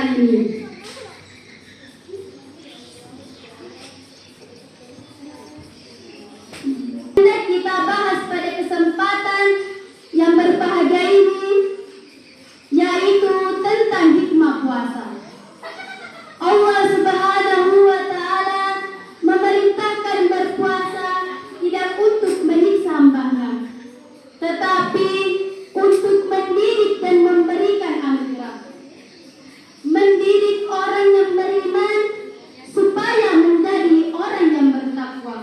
kali ini. Hendak kita bahas pada kesempatan yang berbahagia ini, yaitu tentang hikmah puasa. Allah Subhanahu wa Ta'ala memerintahkan berpuasa tidak untuk menyiksa hambanya, tetapi untuk mendidik dan memberikan anugerah. Mendidik orang yang beriman supaya menjadi orang yang bertakwa.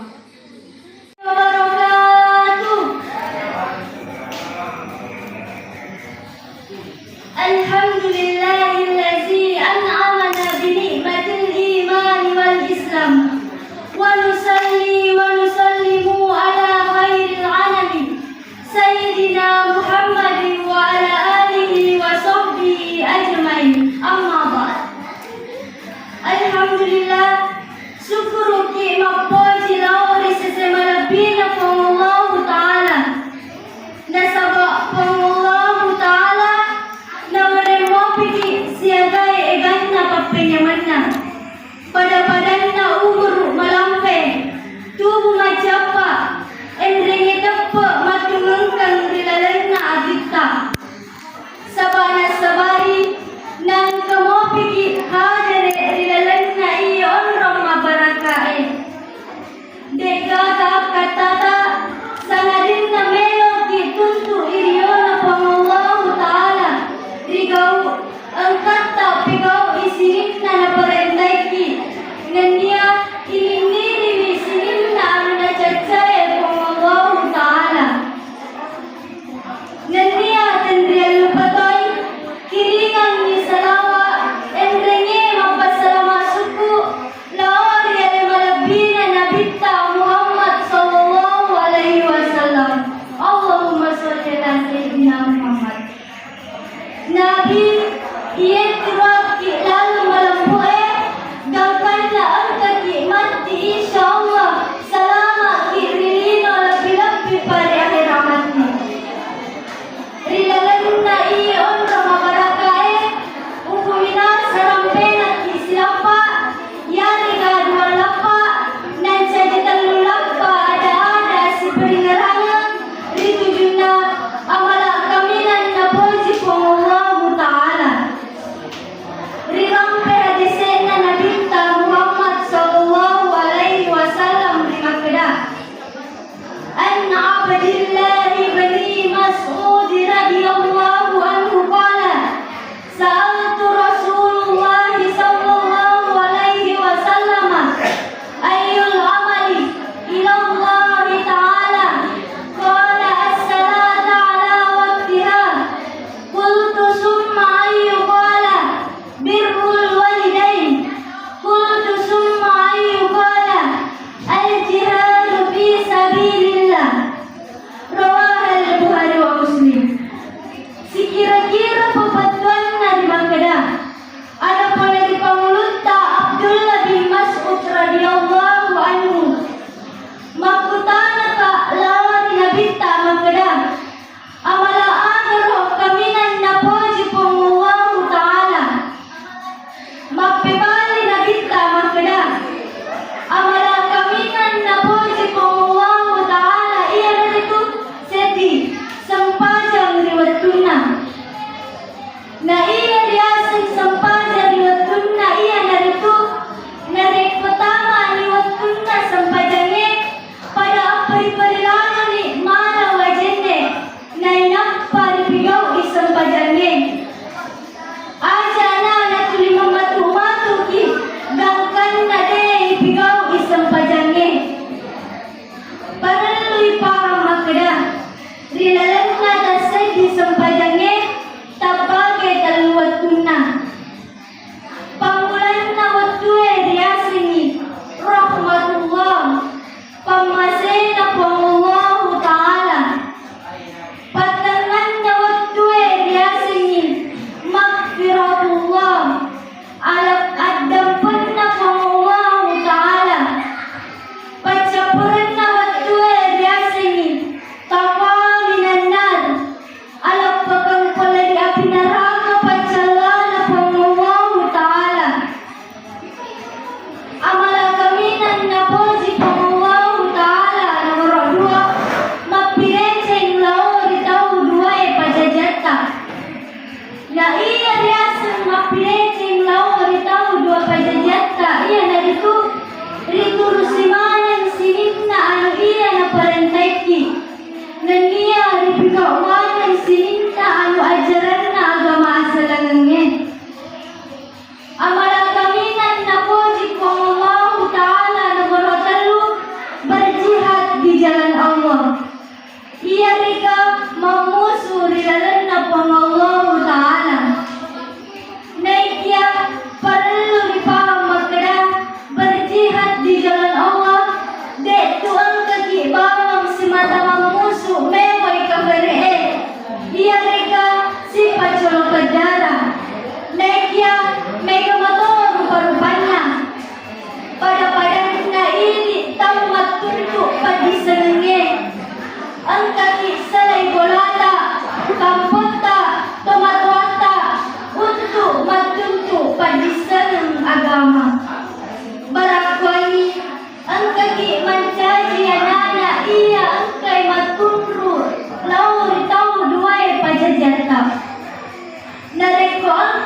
Alhamdulillahillazi an'amana bi ni'matil iman wal islam wa nusalli wa nusallimu ala khairil anami sayyidina Muhammadin wa ala alihi wa sahbihi ajmain. Amma ba'd. Alhamdulillah, syukuru ki mapoji lauri sesema nabina kwa Allah Ta'ala nasabak kwa Allah Ta'ala na meremopiki siagai eganna papenyamanna pada padanna umur malampe tubuh majapa endrenge tepe matungengkang rilalenna adita sabana sabari nang kemopiki hadere rilalenna iyon roma barakae dekata katata sangadinna meloki tuntu iriona pangallahu ta'ala rigau angkata pigau isininna na parendaiki ngandia inindiri isininna anu na cacae pangallahu ta'ala ngandia tendria lupatoy kiringan ni salawa endrenge mapasalama suku laori ale malabina nabita Muhammad sallallahu alaihi wasallam. Allahumma sholli ala sayyidina Muhammad. Nabi ia turaki lalu malampu'e galkanna angkaki mati insyaallah salama ki rilino labi-labi pada akhir mati rilalanna iyon rama barakae ukumina sarampena ki silapa yari gadua lapa nan sajitan lulapa ada si peringaranga ritujuna amala kaminan na poji Allah Ta'ala.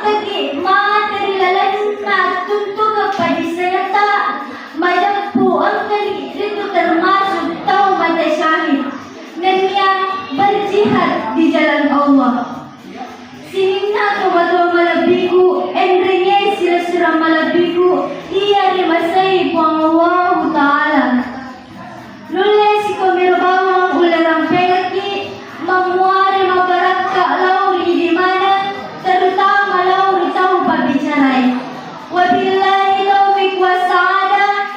tagi materi lalan na tunto kapag isayata madagpo ang rito termasuk tao matasyahid na niya berjihad di jalan Allah. Sinina kawadwa malabiku enrenye sila surang malabiku iya rimasay po ang Allah Ta'ala. Nulis ko mirabawang ularang pengaki mamuari mabarat ka lauri di mana terutama lauri tahu pabicarai. Wabillahi taufiq wassaada.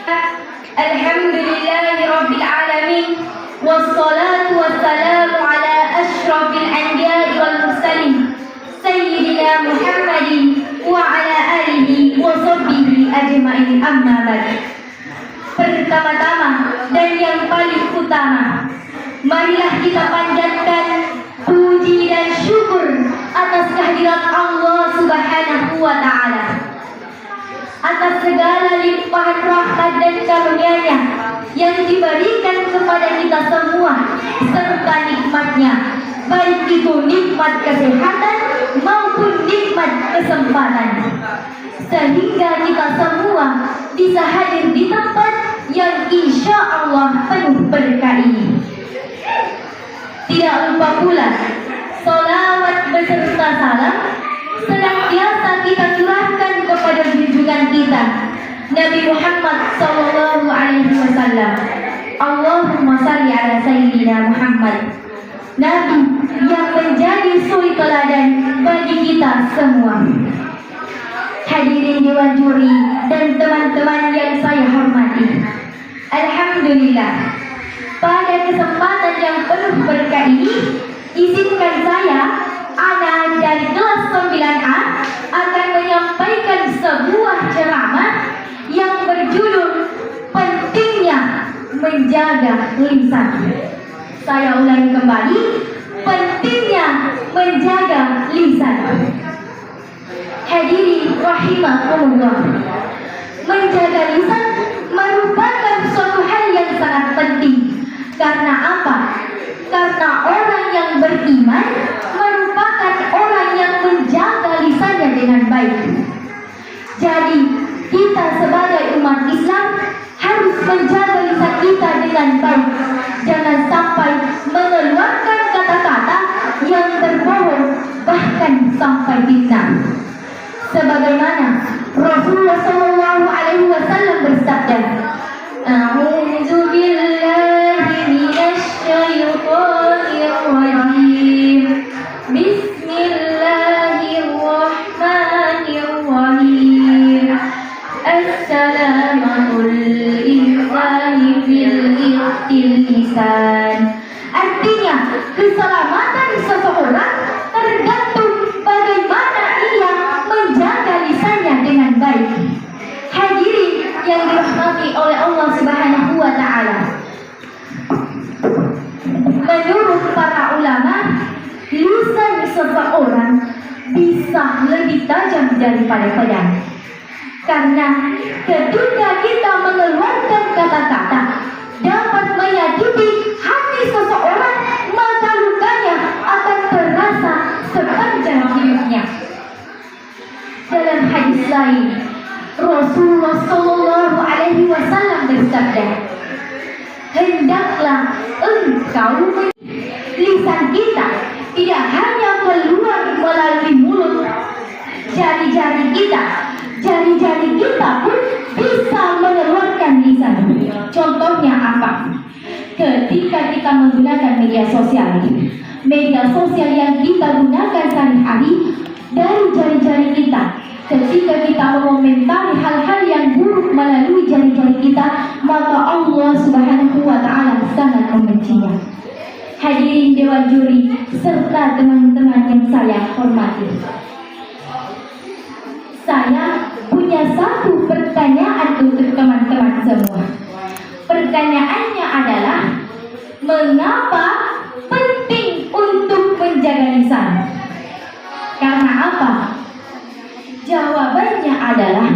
Alhamdulillahi rabbil alamin wassalatu wassalamu ala ashrafil anbiya'i wal mursalin sayyidina Muhammadin wa ala alihi wa sahbihi ajma'in, amma ba'd. Pertama-tama dan yang paling utama, marilah kita panjatkan puji dan syukur atas kehadirat Allah Subhanahu wa Ta'ala, atas segala limpahan rahmat dan karunia-Nya yang diberikan kepada kita semua serta nikmatnya, baik itu nikmat kesehatan maupun nikmat kesempatan, sehingga kita semua bisa hadir di tempat yang insya Allah penuh berkah ini. Tidak lupa pula salawat beserta salam senantiasa kita curahkan kepada junjungan kita Nabi Muhammad sallallahu alaihi wasallam. Allahumma shalli ala sayyidina Muhammad, Nabi yang menjadi suri teladan bagi kita semua. Hadirin dewan juri dan teman-teman yang saya hormati, alhamdulillah, pada kesempatan yang penuh berkah ini, izinkan saya, anak dari kelas 9A, akan menyampaikan sebuah ceramah yang berjudul pentingnya menjaga lisan. Saya ulangi kembali, pentingnya menjaga lisan. Hadirin rahimakumullah, menjaga lisan merupakan suatu hal yang sangat penting. Karena apa? Karena orang yang beriman merupakan orang yang menjaga lisannya dengan baik. Jadi kita sebagai umat Islam harus menjaga lisan kita dengan baik. Jangan sampai mengeluarkan kata-kata yang berbohong, bahkan sampai fitnah. Sebagaimana Rasulullah sallallahu alaihi wasallam bersabda, "A'udzu billahi minasy syaithanir rajim. Bismillahirrahmanirrahim. Assalamu lillahi fil lisan." Artinya, keselamatan seseorang tergantung bagaimana ia menjaga lisannya dengan baik. Hadirin yang dirahmati oleh Allah Subhanahu wa Ta'ala, menurut para ulama, lisan seseorang bisa lebih tajam daripada pedang. Karena ketika kita mengeluarkan kata-kata dapat menyakiti hati seseorang, maka lukanya akan terasa sepanjang hidupnya. Dalam hadis lain, Rasulullah sallallahu alaihi wasallam bersabda, hendaklah engkau lisan kita tidak hanya keluar melalui mulut, jari-jari kita pun bisa mengeluarkan lisan. Contohnya apa? Ketika kita menggunakan media sosial yang kita gunakan sehari-hari, dari jari-jari kita, ketika kita mengomentari hal-hal yang buruk melalui jari-jari kita, maka Allah Subhanahu wa Ta'ala sangat membencinya. Hadirin dewan juri serta teman-teman yang saya hormati, saya punya satu pertanyaan untuk teman-teman semua. Pertanyaannya adalah, mengapa penting untuk menjaga lisan? Karena apa? Jawabannya adalah,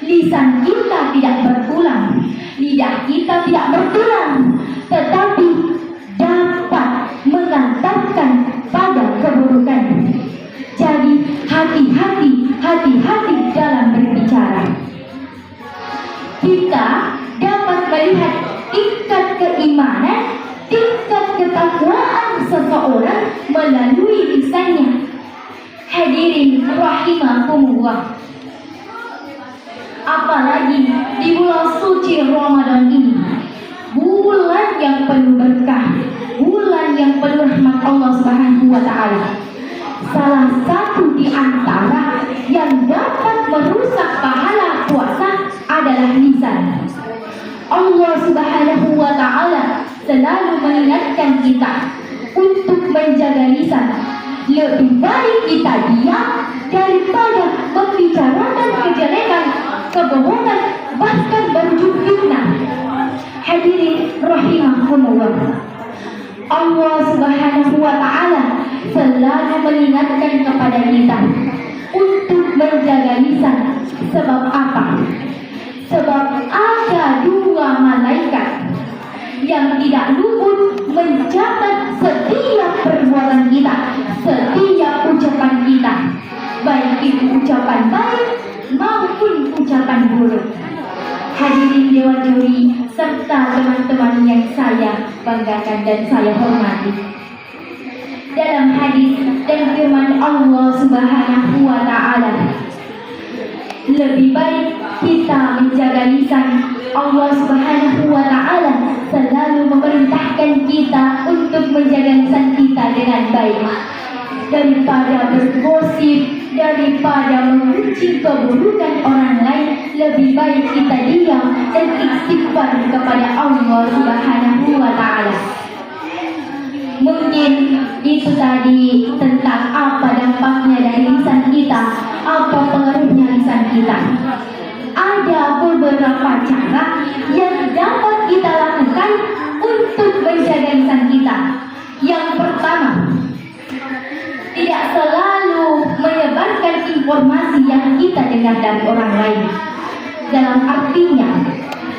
lisan kita tidak bertulang, lidah kita tidak bertulang, tetapi dapat mengantarkan pada keburukan. Jadi hati-hati hati-hati dalam berbicara. Kita dapat melihat tingkat keimanan, tingkat ketakwaan seseorang melalui lisannya. Hadirin rahimakumullah. Apalagi di bulan suci Ramadan ini, bulan yang penuh berkah, bulan yang penuh rahmat Allah Subhanahu wa taala. Salah satu di antara yang dapat merusak pahala puasa adalah lisan. Allah Subhanahu wa taala selalu mengingatkan kita untuk menjaga lisan. Lebih baik kita diam daripada membicarakan kejelekan, kebohongan, bahkan berujung fitnah. Hadirin rahimakumullah. Allah Subhanahu wa taala selalu mengingatkan kepada kita untuk menjaga lisan. Sebab apa? Sebab ada dua malaikat yang tidak luput mencatat setiap perbuatan kita, setiap ucapan kita, baik itu ucapan baik maupun ucapan buruk. Hadirin dewan juri serta teman-teman yang saya banggakan dan saya hormati. Dalam hadis dan firman Allah Subhanahu wa taala, lebih baik kita menjaga lisan. Allah Subhanahu wa taala selalu memerintahkan kita untuk menjaga lisan kita dengan baik, daripada bergosip, daripada memuji keburukan orang lain. Lebih baik kita diam dan istighfar kepada Allah Subhanahu wa taala. Mungkin itu tadi tentang apa dampaknya dari lisan kita, apa pengaruhnya lisan kita. Ada beberapa cara yang dapat kita lakukan untuk menjaga lisan kita. Yang pertama, tidak selalu menyebarkan informasi yang kita dengar dari orang lain. Dalam artinya,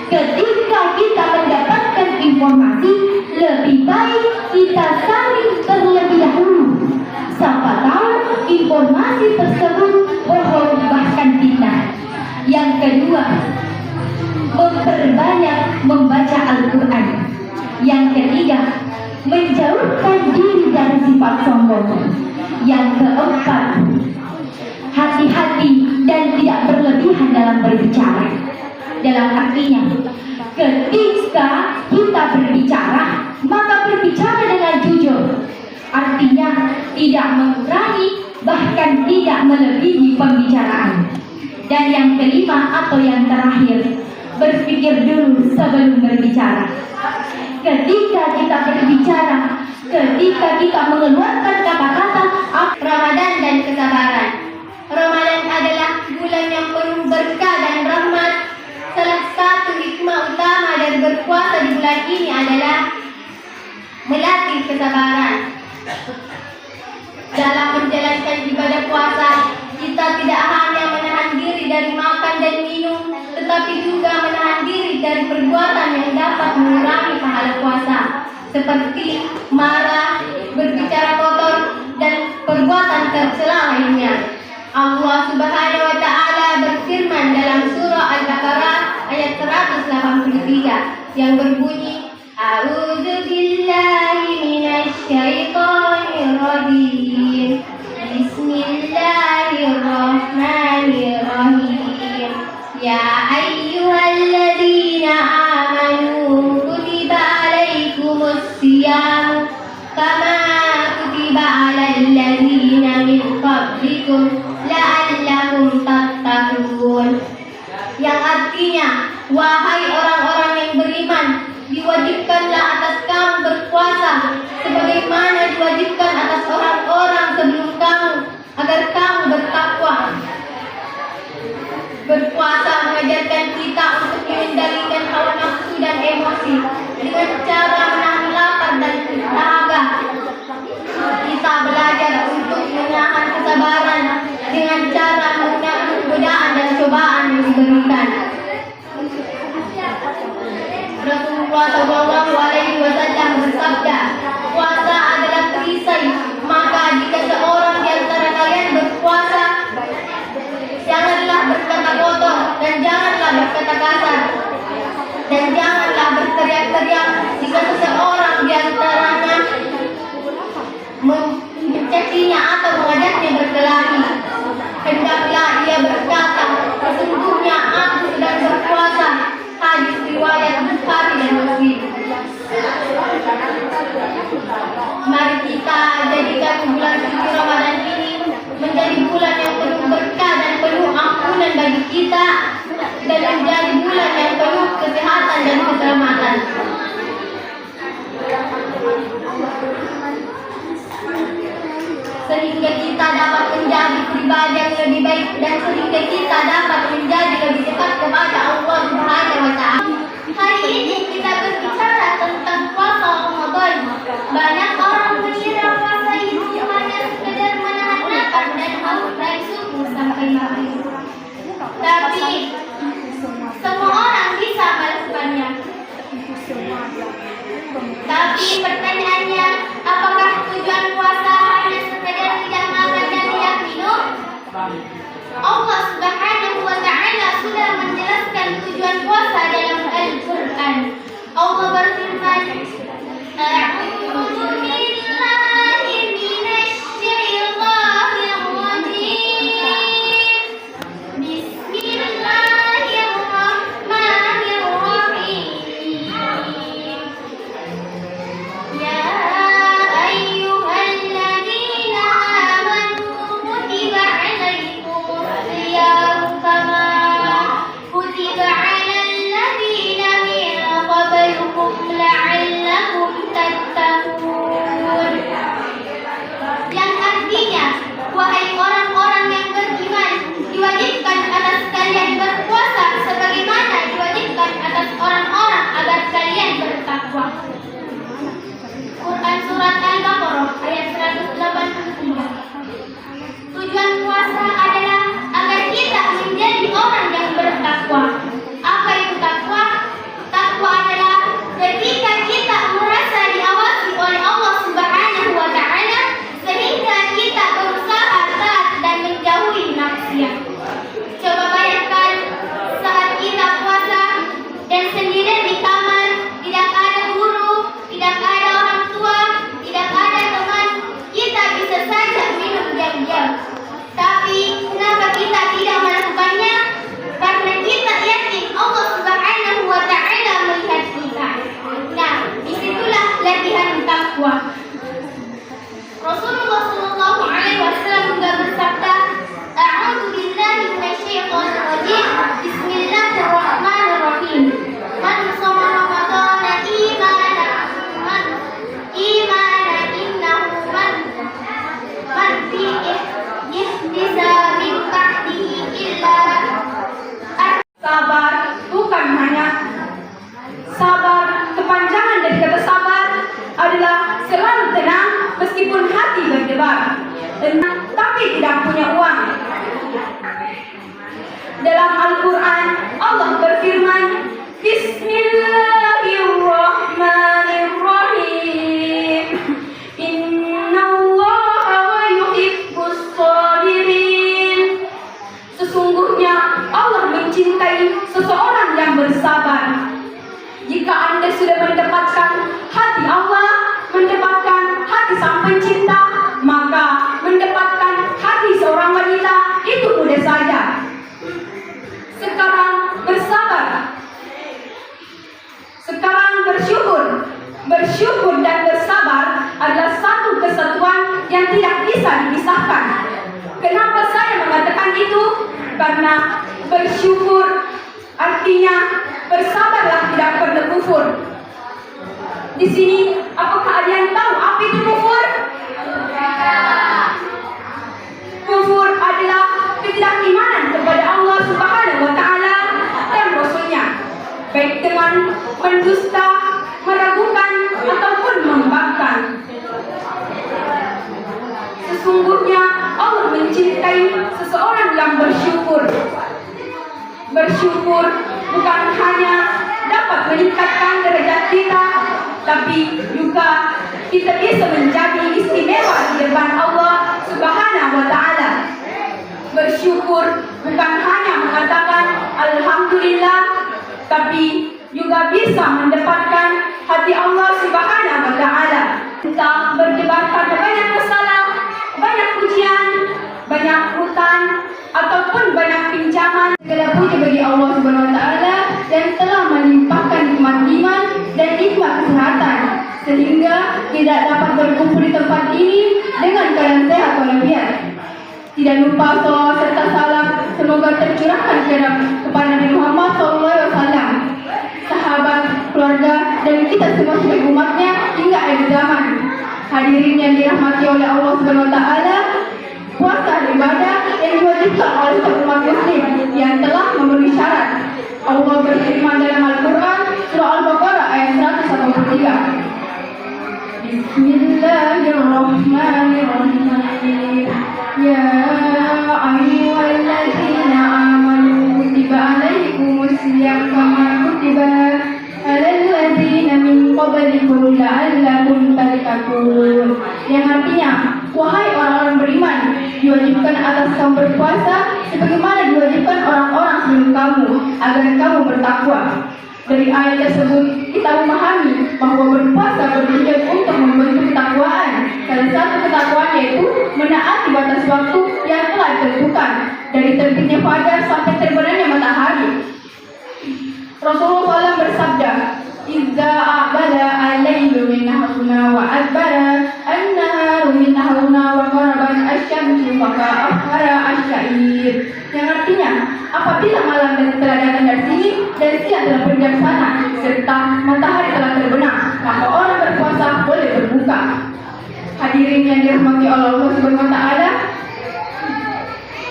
ketika kita mendapatkan informasi, lebih baik kita saring terlebih dahulu. Siapa tahu informasi tersebut bohong bahkan fitnah. Yang kedua, memperbanyak membaca Al-Quran. Yang ketiga, menjauhkan diri dari sifat sombong. Yang keempat, hati-hati dan tidak berlebihan dalam berbicara. Dalam artinya, ketika kita berbicara, maka berbicara dengan jujur. Artinya tidak mengurangi, bahkan tidak melebihi pembicaraan. Dan yang kelima atau yang terakhir, berpikir dulu sebelum berbicara. Ketika kita berbicara, ketika kita mengeluarkan kata-kata, Ramadan dan kesabaran. Ramadan adalah bulan yang penuh berkah dan rahmat. Salah satu hikmah utama dari berpuasa di bulan ini adalah melatih kesabaran. Dalam menjalankan ibadah puasa, kita tidak hanya menahan diri dari makan dan minum, tetapi juga menahan diri dari perbuatan yang dapat mengurangi pahala puasa, seperti marah, berbicara kotor, dan perbuatan tercela lainnya. Allah Subhanahu wa taala berfirman dalam surah Al-Baqarah ayat 183 yang berbunyi, A'udzu billahi minasy syaithanir rajim. Bismillahirrahmanirrahim. Ya ayyuhalladzina amanu kutiba alaikumus shiyam kama kutiba alal ladzina min qablikum la'allakum tattaqun. Yang artinya, wahai orang-orang yang beriman, diwajibkanlah atas kamu berpuasa sebagaimana diwajibkan atas orang-orang sebelum kamu, agar kamu bertakwa. Berpuasa mengajarkan kita untuk mengendalikan hawa nafsu dan emosi dengan cara menahan lapar dan dahaga. Kita belajar untuk menahan kesabaran dengan cara menahan godaan dan cobaan yang diberikan. Rasulullah SAW bersabda, puasa adalah perisai dan sehingga kita dapat menjadi lebih dekat kepada Allah Subhanahu wa Ta'ala. Hari ini kita berbicara tentang puasa Ramadan. Banyak orang mengira puasa itu hanya sekedar menahan lapar dan haus dari subuh sampai maghrib. Tapi semua orang bisa melakukannya. Tapi pertanyaannya, apakah tujuan puasa hanya sekedar tidak makan dan tidak minum? Allah Subhanahu wa Ta'ala sudah menjelaskan tujuan puasa dalam Al-Quran. Allah berfirman, A'udzu billahi minasy syaithanir rajim. Bismillahirrahmanirrahim. Ya ayyuhalladzina amanu kutiba 'alaikumus siyam kama kutiba 'alal ladzina min qablikum la'allakum tattaqun. Yang artinya, wahai orang-orang yang beriman, diwajibkan atas kalian berpuasa sebagaimana diwajibkan atas orang-orang agar kalian bertakwa. Quran Surat Al-Baqarah ayat 183. Tujuan puasa adalah agar kita menjadi orang yang bertakwa. Apa itu takwa? Takwa adalah ketika kita merasa diawasi oleh Allah Subhanahu wa Ta'ala sehingga kita berusaha taat dan menjauhi maksiat. Coba bayangkan saat kita puasa dan sendirian di kamar, tidak ada guru, tidak ada orang tua, tidak ada teman, kita bisa saja minum diam-diam. Tapi kenapa kita tidak melakukannya? Karena kita yakin Allah Subhanahu wa Ta'ala melihat kita. Nah, disitulah latihan takwa. Rasulullah Shallallahu Alaihi Wasallam juga bersabda, A'udzu billahi minasyaitonir rajim. Bismillahirrahmanirrahim. Man shoma Ramadhana imanan innahu man fi ihdisa min ba'dihi illa. Sabar bukan hanya sabar, kepanjangan dari kata sabar adalah selalu tenang meskipun hati berdebar, tenang tapi tidak punya uang. Dalam Al-Quran Allah berfirman, Bismillahirrahmanirrahim. Innallaha wa yuhibbus sabirin. Sesungguhnya Allah mencintai seseorang yang bersabar. Jika Anda sudah mendapatkan hati Allah, mendapatkan hati sang pencinta, maka mendapatkan hati seorang wanita itu mudah saja. Sekarang bersabar. Sekarang bersyukur. Bersyukur dan bersabar adalah satu kesatuan yang tidak bisa dipisahkan. Kenapa saya mengatakan itu? Karena bersyukur artinya bersabarlah, tidak pernah kufur. Di sini, apakah ada yang tahu apa itu kufur? Kufur adalah ketidakimanan kepada Allah Subhanahu wa Ta'ala dan Rasulnya, baik dengan mendusta, meragukan ataupun membangkang. Sesungguhnya Allah mencintai seseorang yang bersyukur. Bersyukur bukan hanya dapat meningkatkan derajat kita, tapi juga kita bisa menjadi istimewa di depan Allah Subhanahu wa Ta'ala. Bersyukur bukan hanya mengatakan Alhamdulillah, tapi juga bisa mendapatkan hati Allah Subhanahu wa Ta'ala. Kita berdebat pada banyak masalah, banyak ujian, banyak hutang, ataupun banyak pinjaman. Segala puji bagi Allah Subhanahu wa Ta'ala yang telah melimpahkan nikmat iman dan nikmat kesehatan sehingga tidak dapat berkumpul di tempat ini dengan keadaan sehat walafiat. Tidak lupa salawat serta salam semoga tercurahkan kepada Nabi Muhammad SAW, sahabat, keluarga, dan kita semua sebagai umatnya hingga akhir zaman. Hadirin yang dirahmati oleh Allah Subhanahu wa Ta'ala, puasa ibadah yang diwajibkan diwajibkan oleh umat muslim yang telah memenuhi syarat. Allah berfirman dalam Al-Quran surah Al-Baqarah ayat 183. Bismillahirrahmanirrahim. Ya ayyuhalladzina amanu kutiba alaikumus syiyam kama kutiba alal ladzina min qablikum la'allakum tattaqun. Yang artinya, wahai orang-orang beriman, diwajibkan atas kamu berpuasa sebagaimana diwajibkan orang-orang sebelum kamu agar kamu bertakwa. Dari ayat tersebut kita memahami bahwa berpuasa bertujuan untuk membentuk ketakwaan. Salah satu ketakwaan yaitu menaati batas waktu yang telah ditentukan dari terbitnya fajar sampai terbenamnya matahari. Rasulullah SAW bersabda, "Idza aqbala al-lailu min nahuna wa adbara an-naharu min nahuna wa qarabat asy-syamsu fa afhara asy-syair." Yang artinya, apabila malam telah datang dari sini dan siang telah pergi dari sana serta matahari telah terbenam, maka orang berpuasa boleh berbuka. Hadirin yang dirahmati Allah Subhanahu wa taala,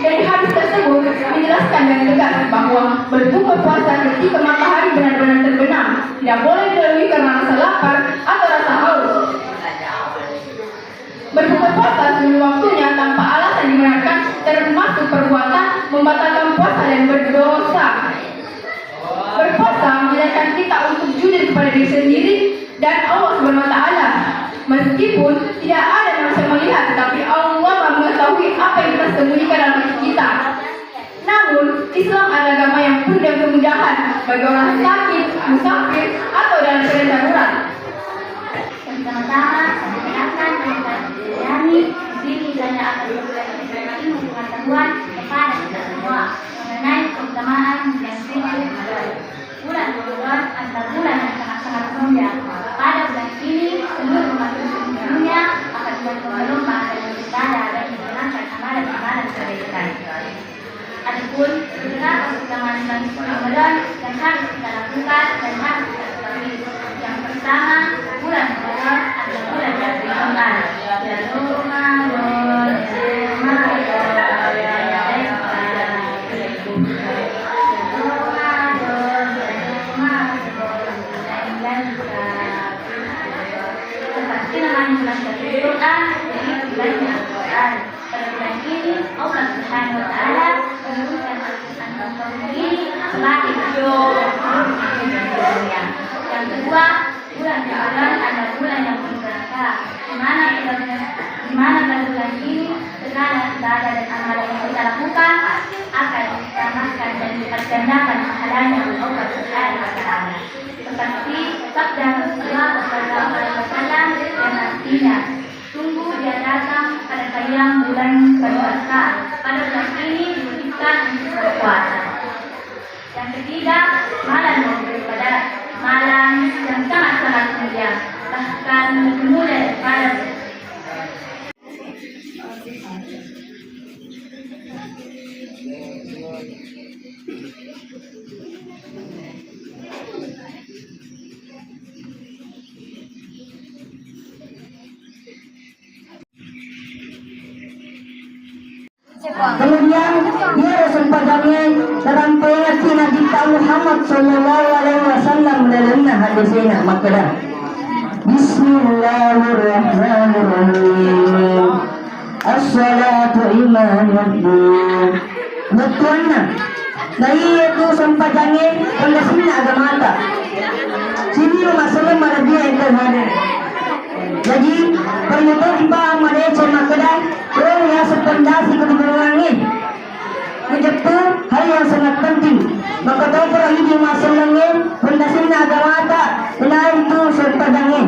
dari hadis tersebut menjelaskan dengan tegas bahwa berbuka puasa ketika matahari benar-benar terbenam tidak boleh dilalui karena rasa lapar atau rasa haus. Berbuka puasa sebelum waktunya tanpa alasan dibenarkan termasuk perbuatan membatalkan puasa dan berdosa. Berpuasa mengajarkan kita untuk jujur kepada diri sendiri dan Allah Subhanahu wa taala. Meskipun tidak ada manusia melihat, tetapi Allah mengetahui apa yang kita sembunyikan dalam hati kita. Namun, Islam adalah agama yang penuh dengan kemudahan bagi orang sakit, musafir, atau dalam keadaan darurat. Pertama-tama, mengingatkan tentang berani diri dan akan ilmu pengetahuan kepada kita semua mengenai keutamaan dan prinsip bulan Ramadan adalah bulan yang sangat-sangat mulia. Pada bulan ini, seluruh umat Muslim dunia akan berlomba dan beribadah dan menjalankan amalan-amalan kebaikan. Adapun beberapa keutamaan bulan Ramadan yang harus kita lakukan dan harus kita ketahui. Yang pertama, bulan Ramadan adalah bulan yang beriman. Quran dari bulannya Al-Quran. Pada bulan ini Allah Subhanahu wa taala menurunkan Al-Quran ini sebagai dunia. Yang kedua, bulan Ramadan adalah bulan yang berkah, di mana pada bulan ini segala ibadah dan amalan yang kita lakukan akan ditambahkan dan dipergandakan pahalanya oleh Allah Subhanahu wa taala. Seperti sabda Rasulullah SAW yang artinya, tunggu dia datang pada siang bulan berpuasa. Pada bulan ini diwajibkan untuk berpuasa. Yang ketiga, malam Lailatul Qadar, malam yang sangat-sangat mulia, bahkan lebih mulia daripada Kemudian dia sempatnya dalam pengerti Nabi Muhammad Sallallahu Alaihi Wasallam dalam hadisnya makna. Bismillahirrahmanirrahim. As-salatu imanuddin. Betulnya, dari itu sempatnya pengasihnya agama ta. Sini masalah maladia yang terhadir. Jadi permutaan paham mereka makna. Orang yang sependasi kebenaran menjadi hal yang sangat penting. Maka tahu para ini masalahnya pendasinya agama tak benar itu sepadanya.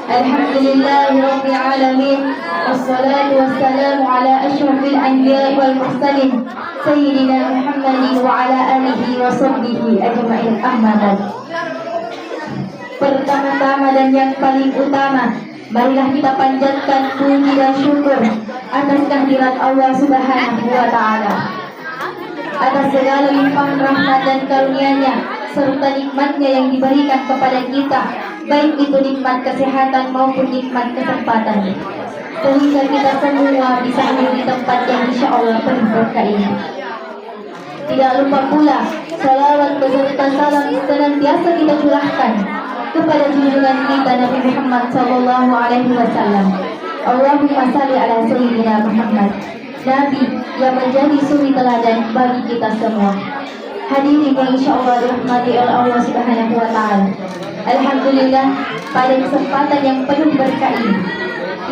Alhamdulillah Rabbil Alamin. Wassalatu wassalamu ala ashrafil anbiya wal mursalin Sayyidina Muhammadin wa ala alihi wa sahbihi ajma'in, amma ba'd. Pertama-tama dan yang paling utama, marilah kita panjatkan puji dan syukur atas kehadirat Allah Subhanahu wa taala, atas segala limpahan rahmat dan karunia-Nya serta nikmatnya yang diberikan kepada kita, baik itu nikmat kesehatan maupun nikmat kesempatan. sehingga kita semua bisa hadir di tempat yang insya Allah penuh berkah ini. Tidak lupa pula, salawat beserta salam senantiasa kita curahkan kepada junjungan kita Nabi Muhammad Sallallahu Alaihi Wasallam. Allahumma salli ala Sayyidina Muhammad, Nabi yang menjadi suri teladan bagi kita semua. Hadirin yang insya Allah dirahmati oleh Allah Subhanahu Wa Taala. Alhamdulillah, pada kesempatan yang penuh berkah ini,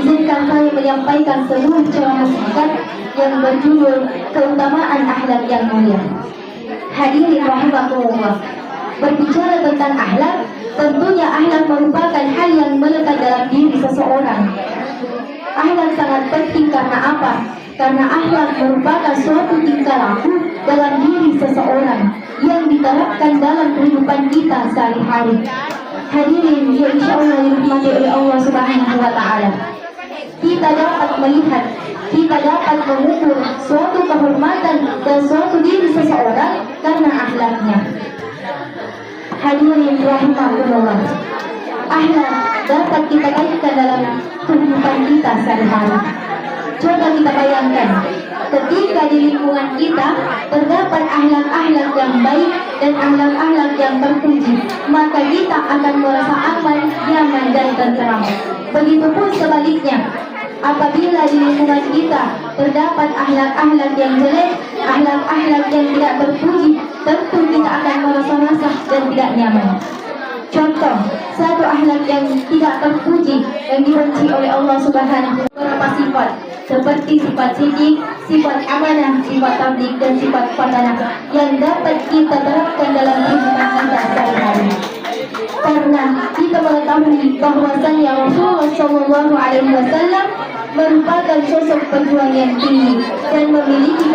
izinkan saya menyampaikan seluruh ceramah singkat yang berjudul Keutamaan Akhlak yang Mulia. Hadirin rahimakumullah, berbicara tentang akhlak, tentunya akhlak merupakan hal yang melekat dalam diri seseorang. Akhlak sangat penting karena apa? Karena akhlak merupakan suatu tingkah laku dalam diri seseorang yang diterapkan dalam kehidupan kita sehari-hari. Hadirin yang insya Allah dirahmati oleh Allah Subhanahu Wa Taala, kita dapat melihat, kita dapat mengukur suatu kehormatan dan suatu diri seseorang karena akhlaknya. Hadirin rahimakumullah, akhlak dapat kita kaitkan dalam kehidupan kita sehari-hari. Coba kita bayangkan, ketika di lingkungan kita terdapat akhlak-akhlak yang baik dan akhlak-akhlak yang terpuji, maka kita akan merasa aman, nyaman, dan tenteram. Begitupun sebaliknya, apabila di lingkungan kita terdapat akhlak-akhlak yang jelek, akhlak-akhlak yang tidak terpuji, tentu kita akan merasa resah dan tidak nyaman. Contoh, satu akhlak yang tidak terpuji yang dibenci oleh Allah Subhanahu wa Ta'ala beberapa sifat, seperti sifat sidik, sifat amanah, sifat tablik, dan sifat padanah yang dapat kita terapkan dalam kehidupan kita sehari-hari. Karena kita mengetahui bahwasannya Rasulullah Shallallahu Alaihi Wasallam merupakan sosok pejuang yang tinggi dan memiliki